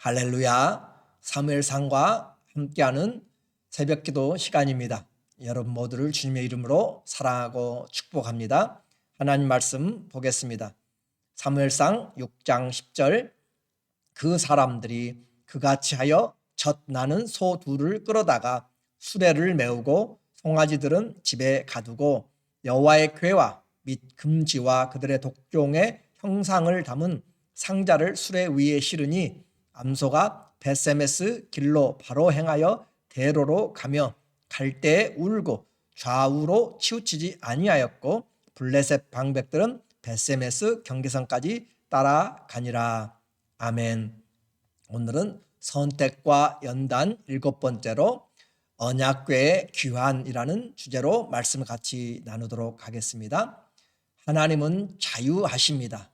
할렐루야. 사무엘상과 함께하는 새벽기도 시간입니다. 여러분 모두를 주님의 이름으로 사랑하고 축복합니다. 하나님 말씀 보겠습니다. 사무엘상 6장 10절 그 사람들이 그같이 하여 젖 나는 소 둘을 끌어다가 수레를 메우고 송아지들은 집에 가두고 여호와의 궤와 및 금지와 그들의 독종의 형상을 담은 상자를 수레 위에 실으니 암소가 벳세메스 길로 바로 행하여 대로로 가며 갈 때에 울고 좌우로 치우치지 아니하였고 블레셋 방백들은 벳세메스 경계선까지 따라가니라. 아멘. 오늘은 선택과 연단 7번째로 언약궤의 귀환이라는 주제로 말씀을 같이 나누도록 하겠습니다. 하나님은 자유하십니다.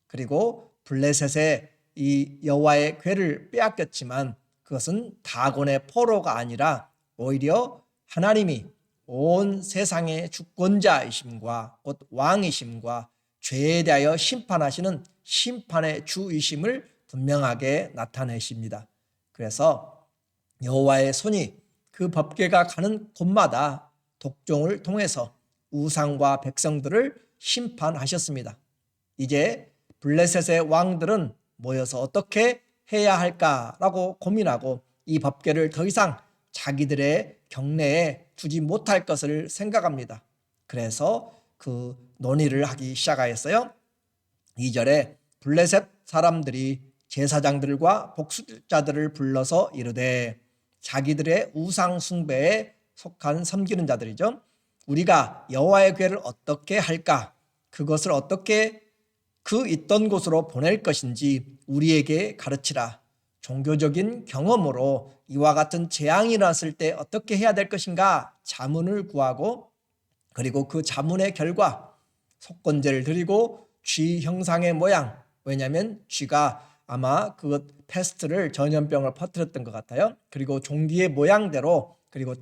그리고 블레셋의 이 여호와의 궤를 빼앗겼지만 그것은 다곤의 포로가 아니라 오히려 하나님이 온 세상의 주권자이심과 곧 왕이심과 죄에 대하여 심판하시는 심판의 주이심을 분명하게 나타내십니다. 그래서 여호와의 손이 그 법궤가 가는 곳마다 독종을 통해서 우상과 백성들을 심판하셨습니다. 이제 블레셋의 왕들은 모여서 어떻게 해야 할까라고 고민하고 이 법궤를 더 이상 자기들의 경내에 두지 못할 것을 생각합니다. 그래서 그 논의를 하기 시작하였어요. 2절에 블레셋 사람들이 제사장들과 복술자들을 불러서 이르되, 자기들의 우상 숭배에 속한 섬기는 자들이죠. 우리가 여호와의 궤를 어떻게 할까? 그것을 어떻게 그 있던 곳으로 보낼 것인지 우리에게 가르치라. 종교적인 경험으로 이와 같은 재앙이 났을 때 어떻게 해야 될 것인가 자문을 구하고, 그리고 그 자문의 결과 속건제를 드리고 쥐 형상의 모양, 왜냐하면 쥐가 아마 그 패스트를 전염병을 퍼뜨렸던 것 같아요. 그리고 종기의 모양대로, 그리고 5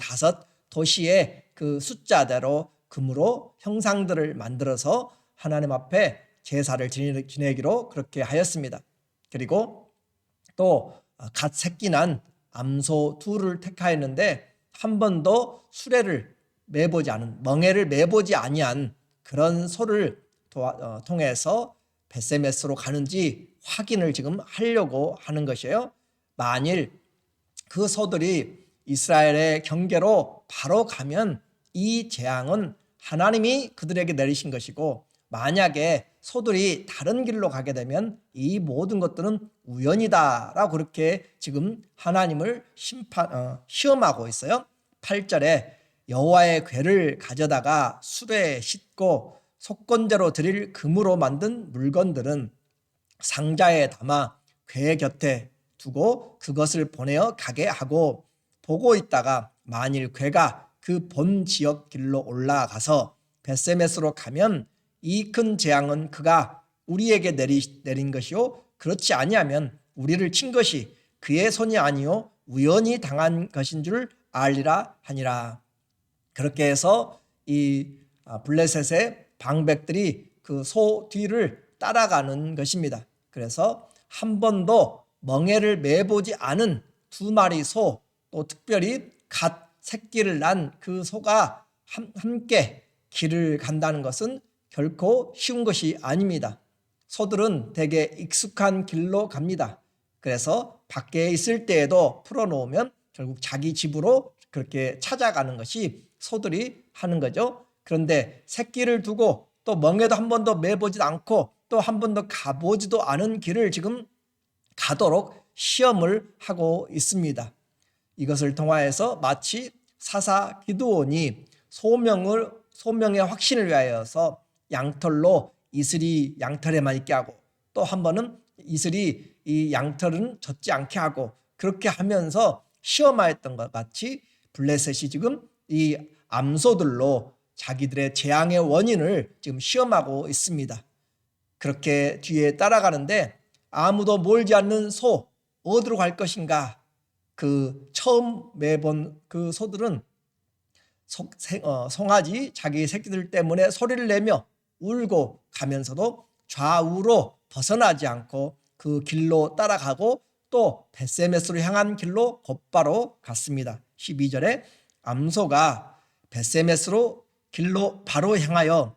도시의 그 숫자대로 금으로 형상들을 만들어서 하나님 앞에 제사를 지내기로 그렇게 하였습니다. 그리고 또 갓 새끼 난 암소 둘을 택하였는데 한 번도 수레를 매보지 않은, 멍에를 매보지 아니한 그런 소를 통해서 벳세메스로 가는지 확인을 지금 하려고 하는 것이에요. 만일 그 소들이 이스라엘의 경계로 바로 가면 이 재앙은 하나님이 그들에게 내리신 것이고, 만약에 소들이 다른 길로 가게 되면 이 모든 것들은 우연이다라고 그렇게 지금 하나님을 시험하고 있어요. 8절에 여호와의 궤를 가져다가 수레에 싣고 속건제로 드릴 금으로 만든 물건들은 상자에 담아 궤 곁에 두고 그것을 보내어 가게 하고, 보고 있다가 만일 궤가 그 본 지역 길로 올라가서 벳세메스로 가면 이 큰 재앙은 그가 우리에게 내린 것이요, 그렇지 아니하면 우리를 친 것이 그의 손이 아니요 우연히 당한 것인 줄 알리라 하니라. 그렇게 해서 이 블레셋의 방백들이 그 소 뒤를 따라가는 것입니다. 그래서 한 번도 멍에를 매보지 않은 2마리 소, 또 특별히 갓 새끼를 난 그 소가 함께 길을 간다는 것은 결코 쉬운 것이 아닙니다. 소들은 대개 익숙한 길로 갑니다. 그래서 밖에 있을 때에도 풀어놓으면 결국 자기 집으로 그렇게 찾아가는 것이 소들이 하는 거죠. 그런데 새끼를 두고 또 멍에도 한 번도 매보지도 않고 또 한 번도 가보지도 않은 길을 지금 가도록 시험을 하고 있습니다. 이것을 통하여서 마치 사사 기드온이 소명의 확신을 위하여서 양털로 이슬이 양털에만 있게 하고, 또 한 번은 이슬이 이 양털은 젖지 않게 하고, 그렇게 하면서 시험하였던 것 같이 블레셋이 지금 이 암소들로 자기들의 재앙의 원인을 지금 시험하고 있습니다. 그렇게 뒤에 따라가는데 아무도 몰지 않는 소, 어디로 갈 것인가? 그 처음 매본 그 소들은 송아지 자기 새끼들 때문에 소리를 내며 울고 가면서도 좌우로 벗어나지 않고 그 길로 따라가고 또 벳세메스로 향한 길로 곧바로 갔습니다. 12절에 암소가 벳세메스로 길로 바로 행하여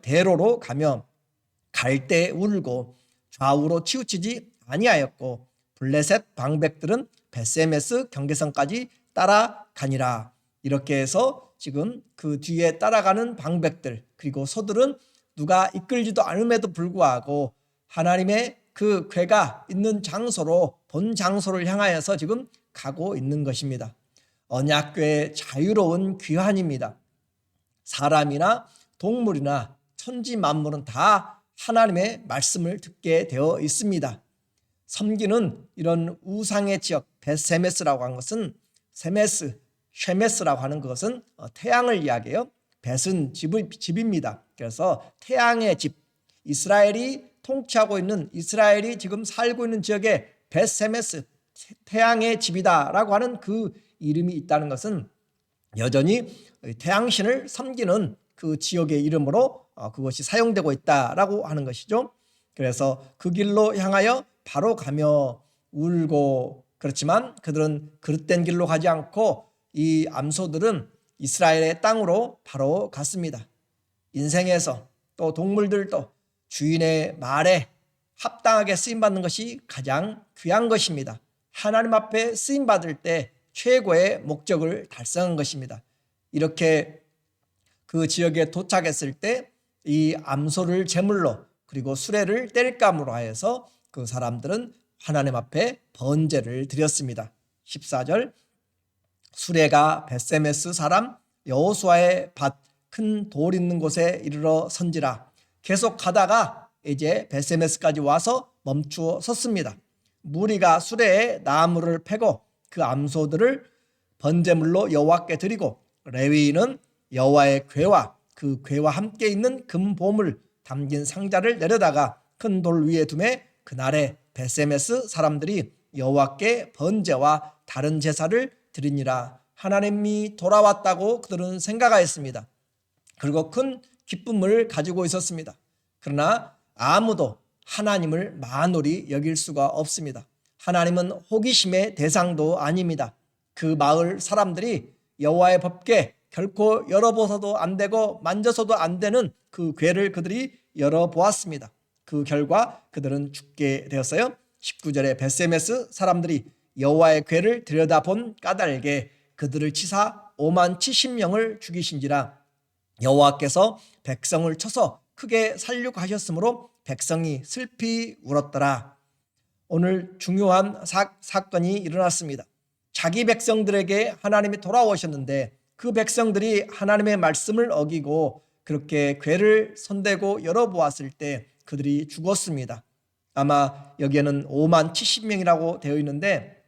대로로 가며 갈 때 울고 좌우로 치우치지 아니하였고 블레셋 방백들은 벳세메스 경계선까지 따라가니라. 이렇게 해서 지금 그 뒤에 따라가는 방백들 그리고 소들은 누가 이끌지도 않음에도 불구하고 하나님의 그 궤가 있는 장소로 본 장소를 향하여서 지금 가고 있는 것입니다. 언약궤의 자유로운 귀환입니다. 사람이나 동물이나 천지 만물은 다 하나님의 말씀을 듣게 되어 있습니다. 섬기는 이런 우상의 지역 벳세메스라고 하는 것은 쉐메스라고 하는 것은 태양을 이야기해요. 벳은 집입니다. 그래서 태양의 집, 이스라엘이 통치하고 있는 이스라엘이 지금 살고 있는 지역에 벳세메스 태양의 집이다라고 하는 그 이름이 있다는 것은 여전히 태양신을 섬기는 그 지역의 이름으로 그것이 사용되고 있다라고 하는 것이죠. 그래서 그 길로 향하여 바로 가며 울고, 그렇지만 그들은 그릇된 길로 가지 않고 이 암소들은 이스라엘의 땅으로 바로 갔습니다. 인생에서 또 동물들도 주인의 말에 합당하게 쓰임받는 것이 가장 귀한 것입니다. 하나님 앞에 쓰임받을 때 최고의 목적을 달성한 것입니다. 이렇게 그 지역에 도착했을 때 이 암소를 제물로 그리고 수레를 땔감으로 하여서 그 사람들은 하나님 앞에 번제를 드렸습니다. 14절 수레가 벳세메스 사람 여호수아의 밭 큰 돌 있는 곳에 이르러 선지라. 계속 가다가 이제 벳세메스까지 와서 멈추어 섰습니다. 무리가 수레에 나무를 패고 그 암소들을 번제물로 여호와께 드리고 레위인은 여호와의 궤와 그 궤와 함께 있는 금보물 담긴 상자를 내려다가 큰 돌 위에 두매 그날에 벳세메스 사람들이 여호와께 번제와 다른 제사를 드리니라. 하나님이 돌아왔다고 그들은 생각하였습니다. 그리고 큰 기쁨을 가지고 있었습니다. 그러나 아무도 하나님을 만홀히 여길 수가 없습니다. 하나님은 호기심의 대상도 아닙니다. 그 마을 사람들이 여호와의 법궤 결코 열어보서도 안 되고 만져서도 안 되는 그 궤를 그들이 열어보았습니다. 그 결과 그들은 죽게 되었어요. 19절에 벳세메스 사람들이 여호와의 궤를 들여다본 까닭에 그들을 치사 5만 70명을 죽이신지라. 여호와께서 백성을 쳐서 크게 살육하셨으므로 백성이 슬피 울었더라. 오늘 중요한 사건이 일어났습니다. 자기 백성들에게 하나님이 돌아오셨는데 그 백성들이 하나님의 말씀을 어기고 그렇게 궤를 손대고 열어보았을 때 그들이 죽었습니다. 아마 여기에는 5만 70명이라고 되어 있는데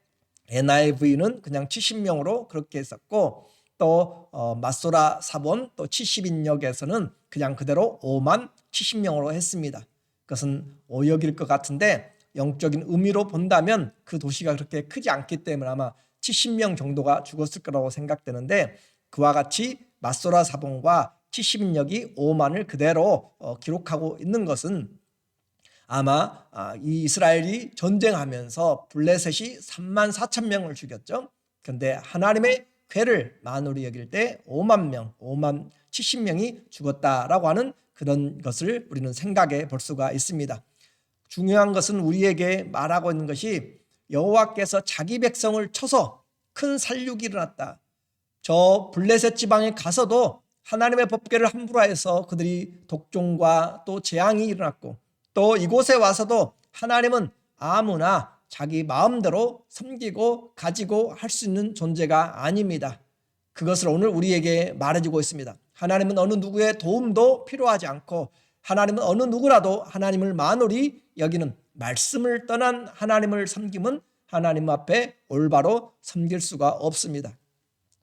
NIV는 그냥 70명으로 그렇게 했었고 또 마소라 사본 또 70인역에서는 그냥 그대로 5만 70명으로 했습니다. 그것은 오역일 것 같은데 영적인 의미로 본다면 그 도시가 그렇게 크지 않기 때문에 아마 70명 정도가 죽었을 거라고 생각되는데 그와 같이 마소라 사본과 70인역이 5만을 그대로 기록하고 있는 것은 아마 이 이스라엘이 전쟁하면서 블레셋이 3만 4천 명을 죽였죠. 그런데 하나님의 궤를 만홀히 여길 때 5만 명, 5만 70명이 죽었다라고 하는 그런 것을 우리는 생각해 볼 수가 있습니다. 중요한 것은 우리에게 말하고 있는 것이 여호와께서 자기 백성을 쳐서 큰 살육이 일어났다. 저 블레셋 지방에 가서도 하나님의 법궤를 함부로 해서 그들이 독종과 또 재앙이 일어났고 또 이곳에 와서도 하나님은 아무나 자기 마음대로 섬기고 가지고 할 수 있는 존재가 아닙니다. 그것을 오늘 우리에게 말해주고 있습니다. 하나님은 어느 누구의 도움도 필요하지 않고 하나님은 어느 누구라도 하나님을 만홀히 여기는 말씀을 떠난 하나님을 섬김은 하나님 앞에 올바로 섬길 수가 없습니다.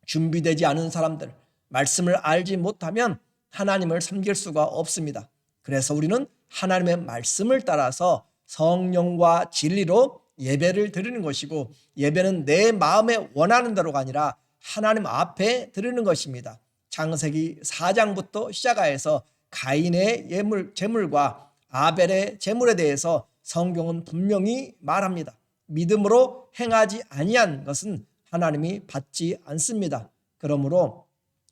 준비되지 않은 사람들, 말씀을 알지 못하면 하나님을 섬길 수가 없습니다. 그래서 우리는 하나님의 말씀을 따라서 성령과 진리로 예배를 드리는 것이고 예배는 내 마음에 원하는 대로가 아니라 하나님 앞에 드리는 것입니다. 창세기 4장부터 시작하여서 가인의 제물과 아벨의 제물에 대해서 성경은 분명히 말합니다. 믿음으로 행하지 아니한 것은 하나님이 받지 않습니다. 그러므로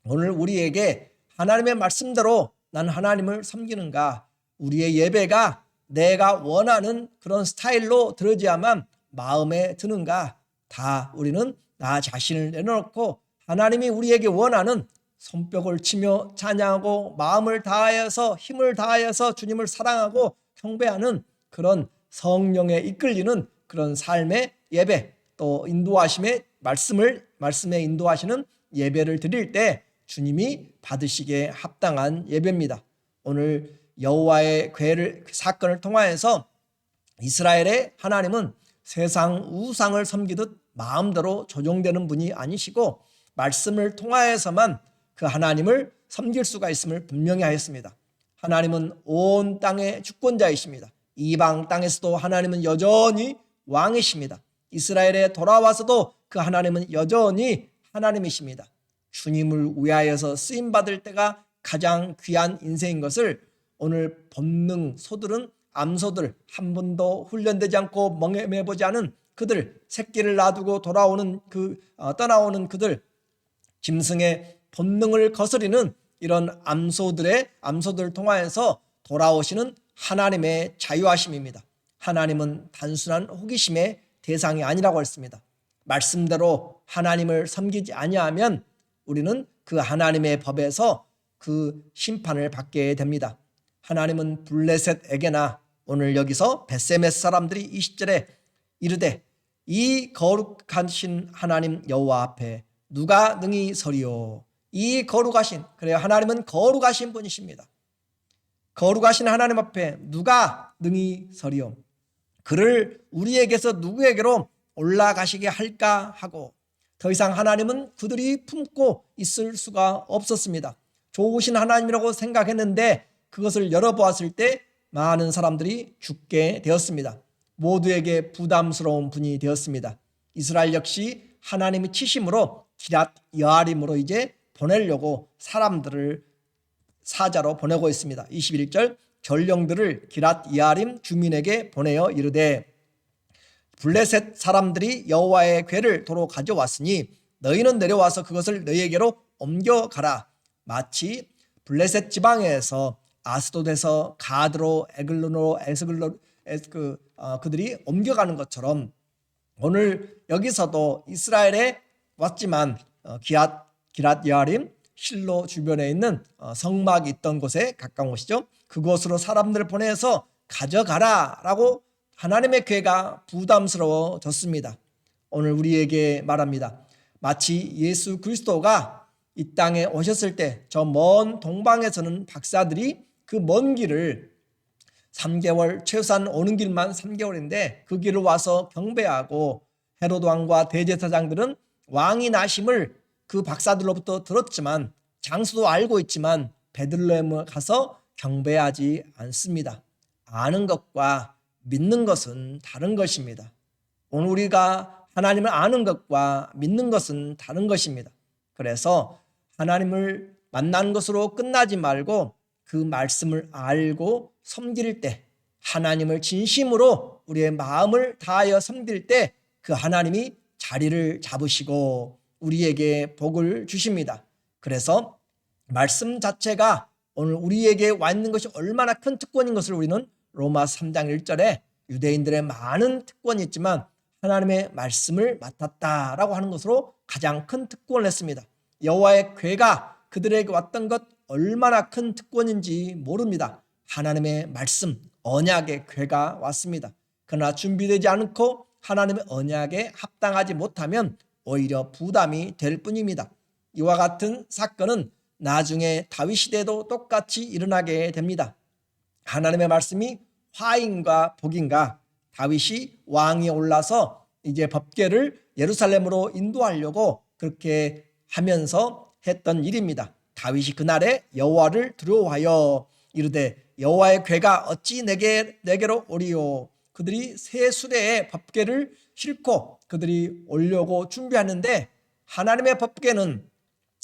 오늘 우리에게 하나님의 말씀대로 난 하나님을 섬기는가, 우리의 예배가 내가 원하는 그런 스타일로 들어야만 마음에 드는가, 다 우리는 나 자신을 내려놓고 하나님이 우리에게 원하는 손뼉을 치며 찬양하고 마음을 다하여서 힘을 다하여서 주님을 사랑하고 경배하는 그런 성령에 이끌리는 그런 삶의 예배, 또 인도하심의 말씀에 인도하시는 예배를 드릴 때 주님이 받으시기에 합당한 예배입니다. 오늘 여호와의 사건을 통하여서 이스라엘의 하나님은 세상 우상을 섬기듯 마음대로 조종되는 분이 아니시고 말씀을 통하여서만 그 하나님을 섬길 수가 있음을 분명히 하였습니다. 하나님은 온 땅의 주권자이십니다. 이방 땅에서도 하나님은 여전히 왕이십니다. 이스라엘에 돌아와서도 그 하나님은 여전히 하나님이십니다. 주님을 위하여서 쓰임받을 때가 가장 귀한 인생인 것을 오늘 본능 소들은 암소들, 한 번도 훈련되지 않고 멍해보지 않은 그들, 새끼를 놔두고 떠나오는 그들, 짐승의 본능을 거스리는 이런 암소들을 통하여서 돌아오시는 하나님의 자유하심입니다. 하나님은 단순한 호기심의 대상이 아니라고 했습니다. 말씀대로 하나님을 섬기지 아니하면 우리는 그 하나님의 법에서 그 심판을 받게 됩니다. 하나님은 블레셋에게나 오늘 여기서 벳세메스 사람들이 20절에 이르되 이 거룩하신 하나님 여호와 앞에 누가 능히 서리요. 이 거룩하신, 그래요, 하나님은 거룩하신 분이십니다. 거룩하신 하나님 앞에 누가 능히 서리요. 그를 우리에게서 누구에게로 올라가시게 할까 하고 더 이상 하나님은 그들이 품고 있을 수가 없었습니다. 좋으신 하나님이라고 생각했는데 그것을 열어보았을 때 많은 사람들이 죽게 되었습니다. 모두에게 부담스러운 분이 되었습니다. 이스라엘 역시 하나님이 치심으로 기랏 여아림으로 이제 보내려고 사람들을 사자로 보내고 있습니다. 21절 전령들을 기랏 여아림 주민에게 보내어 이르되 블레셋 사람들이 여호와의 궤를 도로 가져왔으니 너희는 내려와서 그것을 너희에게로 옮겨가라. 마치 블레셋 지방에서 아스돗에서 가드로 에글론으로 그들이 옮겨가는 것처럼 오늘 여기서도 이스라엘에 왔지만 기랏 여아림 실로 주변에 있는 성막이 있던 곳에 가까운 곳이죠. 그곳으로 사람들을 보내서 가져가라라고 하나님의 궤가 부담스러워졌습니다. 오늘 우리에게 말합니다. 마치 예수 그리스도가 이 땅에 오셨을 때 저 먼 동방에서는 박사들이 그 먼 길을 3개월, 최소한 오는 길만 3개월인데 그 길을 와서 경배하고 헤로드 왕과 대제사장들은 왕이 나심을 그 박사들로부터 들었지만 장소도 알고 있지만 베들레헴에 가서 경배하지 않습니다. 아는 것과 믿는 것은 다른 것입니다. 오늘 우리가 하나님을 아는 것과 믿는 것은 다른 것입니다. 그래서 하나님을 만나는 것으로 끝나지 말고 그 말씀을 알고 섬길 때, 하나님을 진심으로 우리의 마음을 다하여 섬길 때 그 하나님이 자리를 잡으시고 우리에게 복을 주십니다. 그래서 말씀 자체가 오늘 우리에게 와 있는 것이 얼마나 큰 특권인 것을 우리는 로마 3장 1절에 유대인들의 많은 특권이 있지만 하나님의 말씀을 맡았다라고 하는 것으로 가장 큰 특권을 했습니다. 여호와의 궤가 그들에게 왔던 것 얼마나 큰 특권인지 모릅니다. 하나님의 말씀, 언약의 궤가 왔습니다. 그러나 준비되지 않고 하나님의 언약에 합당하지 못하면 오히려 부담이 될 뿐입니다. 이와 같은 사건은 나중에 다윗 시대에도 똑같이 일어나게 됩니다. 하나님의 말씀이 화인가 복인가, 다윗이 왕이 올라서 이제 법궤를 예루살렘으로 인도하려고 그렇게 하면서 했던 일입니다. 다윗이 그날에 여호와를 두려워하여 이르되 여호와의 궤가 어찌 내게로 오리요. 그들이 새 수레에 법궤를 싣고 그들이 오려고 준비하는데 하나님의 법궤는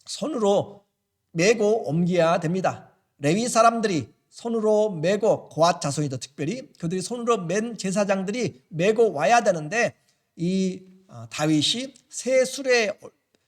손으로 메고 옮겨야 됩니다. 레위 사람들이 손으로 메고, 고앗 자손이다 특별히 그들이 손으로 맨 제사장들이 메고 와야 되는데, 이 다윗이 새 수레에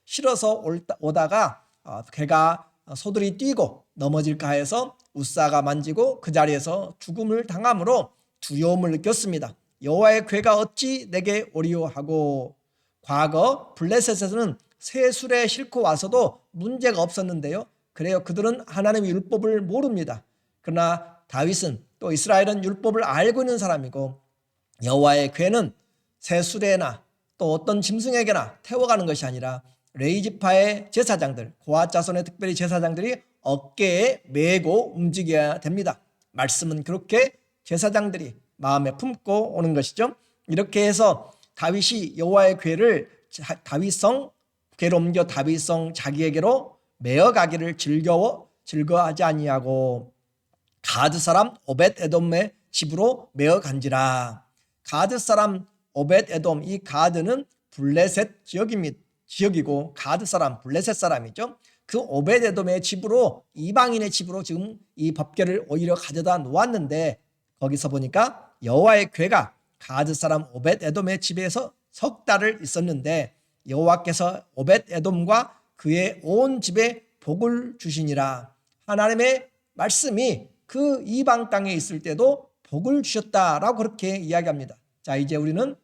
실어서 오다가 걔가 소들이 뛰고 넘어질까 해서 우사가 만지고 그 자리에서 죽음을 당함으로 두려움을 느꼈습니다. 여호와의 궤가 어찌 내게 오리요 하고. 과거 블레셋에서는 새 수레에 싣고 와서도 문제가 없었는데요. 그래요, 그들은 하나님의 율법을 모릅니다. 그러나 다윗은, 또 이스라엘은 율법을 알고 있는 사람이고, 여호와의 궤는 새 수레나 또 어떤 짐승에게나 태워가는 것이 아니라 레위 지파의 제사장들, 고앗 자손의 특별히 제사장들이 어깨에 메고 움직여야 됩니다. 말씀은 그렇게 제사장들이 마음에 품고 오는 것이죠. 이렇게 해서 다윗이 여호와의 궤를 다윗성 궤로 옮겨 다윗성 자기에게로 메어가기를 즐거워하지 아니하고 가드 사람 오벳 에돔의 집으로 메어간지라. 가드 사람 오벳 에돔, 이 가드는 블레셋 지역이고 가드 사람 블레셋 사람이죠. 그 오벳 에돔의 집으로, 이방인의 집으로 지금 이 법궤를 오히려 가져다 놓았는데, 거기서 보니까 여호와의 궤가 가드 사람 오벳 에돔의 집에서 석 달을 있었는데 여호와께서 오벳 에돔과 그의 온 집에 복을 주시니라. 하나님의 말씀이 그 이방 땅에 있을 때도 복을 주셨다라고 그렇게 이야기합니다. 자, 이제 우리는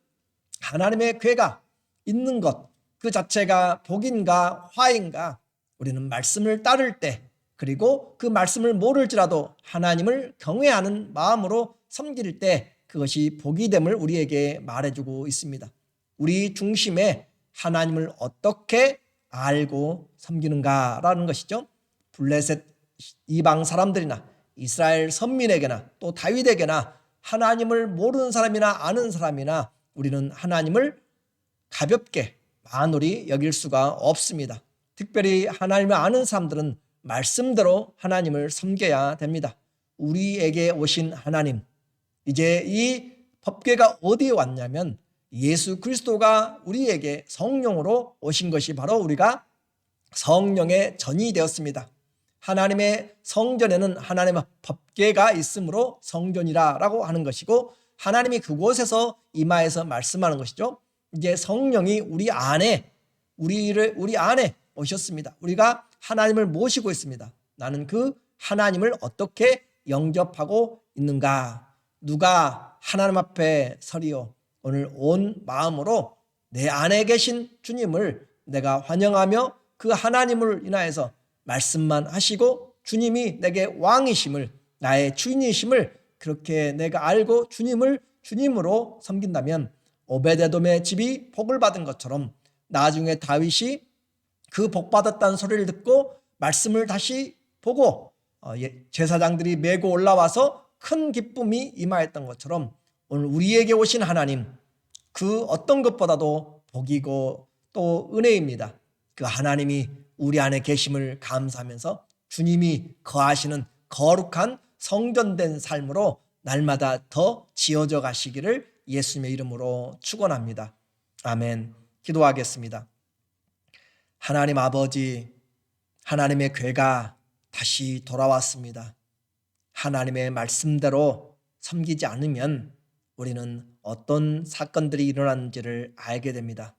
하나님의 궤가 있는 것 그 자체가 복인가 화인가, 우리는 말씀을 따를 때, 그리고 그 말씀을 모를지라도 하나님을 경외하는 마음으로 섬길 때 그것이 복이 됨을 우리에게 말해주고 있습니다. 우리 중심에 하나님을 어떻게 알고 섬기는가라는 것이죠. 블레셋 이방 사람들이나 이스라엘 선민에게나 또 다윗에게나 하나님을 모르는 사람이나 아는 사람이나 우리는 하나님을 가볍게 만홀히 여길 수가 없습니다. 특별히 하나님을 아는 사람들은 말씀대로 하나님을 섬겨야 됩니다. 우리에게 오신 하나님, 이제 이 법궤가 어디에 왔냐면 예수 그리스도가 우리에게 성령으로 오신 것이 바로 우리가 성령의 전이 되었습니다. 하나님의 성전에는 하나님의 법궤가 있으므로 성전이라고 하는 것이고, 하나님이 그곳에서 임하여서 말씀하는 것이죠. 이제 성령이 우리 안에 오셨습니다. 우리가 하나님을 모시고 있습니다. 나는 그 하나님을 어떻게 영접하고 있는가? 누가 하나님 앞에 서리요? 오늘 온 마음으로 내 안에 계신 주님을 내가 환영하며 그 하나님을 인하여서 말씀만 하시고 주님이 내게 왕이심을, 나의 주인이심을 그렇게 내가 알고 주님을 주님으로 섬긴다면 오벳에돔의 집이 복을 받은 것처럼 나중에 다윗이 그 복 받았다는 소리를 듣고 말씀을 다시 보고 제사장들이 메고 올라와서 큰 기쁨이 임하였던 것처럼 오늘 우리에게 오신 하나님, 그 어떤 것보다도 복이고 또 은혜입니다. 그 하나님이 우리 안에 계심을 감사하면서 주님이 거하시는 거룩한 성전된 삶으로 날마다 더 지어져 가시기를 예수님의 이름으로 축원합니다. 아멘. 기도하겠습니다. 하나님 아버지, 하나님의 궤가 다시 돌아왔습니다. 하나님의 말씀대로 섬기지 않으면 우리는 어떤 사건들이 일어나는지를 알게 됩니다.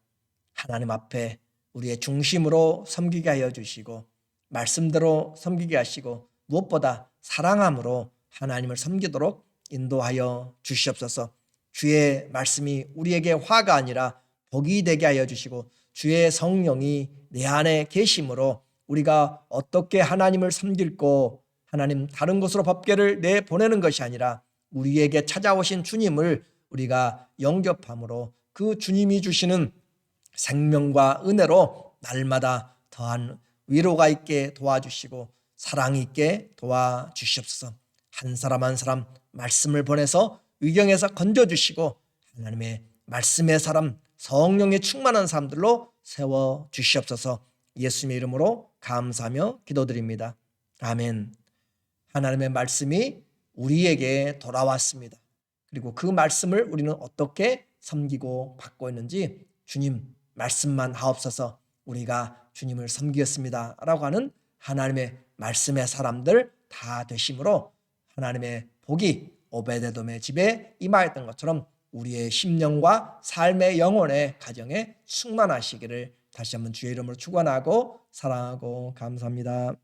하나님 앞에 우리의 중심으로 섬기게 하여 주시고 말씀대로 섬기게 하시고 무엇보다 사랑함으로 하나님을 섬기도록 인도하여 주시옵소서. 주의 말씀이 우리에게 화가 아니라 복이 되게 하여 주시고 주의 성령이 내 안에 계심으로 우리가 어떻게 하나님을 섬길고 하나님 다른 곳으로 법궤를 내보내는 것이 아니라 우리에게 찾아오신 주님을 우리가 영접함으로 그 주님이 주시는 생명과 은혜로 날마다 더한 위로가 있게 도와주시고 사랑이 있게 도와주시옵소서. 한 사람 한 사람 말씀을 보내서 위경에서 건져주시고 하나님의 말씀의 사람, 성령에 충만한 사람들로 세워주시옵소서. 예수님의 이름으로 감사하며 기도드립니다. 아멘. 하나님의 말씀이 우리에게 돌아왔습니다. 그리고 그 말씀을 우리는 어떻게 섬기고 받고 있는지 주님 말씀만 하옵소서. 우리가 주님을 섬기겠습니다 라고 하는 하나님의 말씀의 사람들 다 되심으로 하나님의 복이 오베데돔의 집에 임하였던 것처럼 우리의 심령과 삶의 영혼의 가정에 충만하시기를 다시 한번 주의 이름으로 축원하고 사랑하고 감사합니다.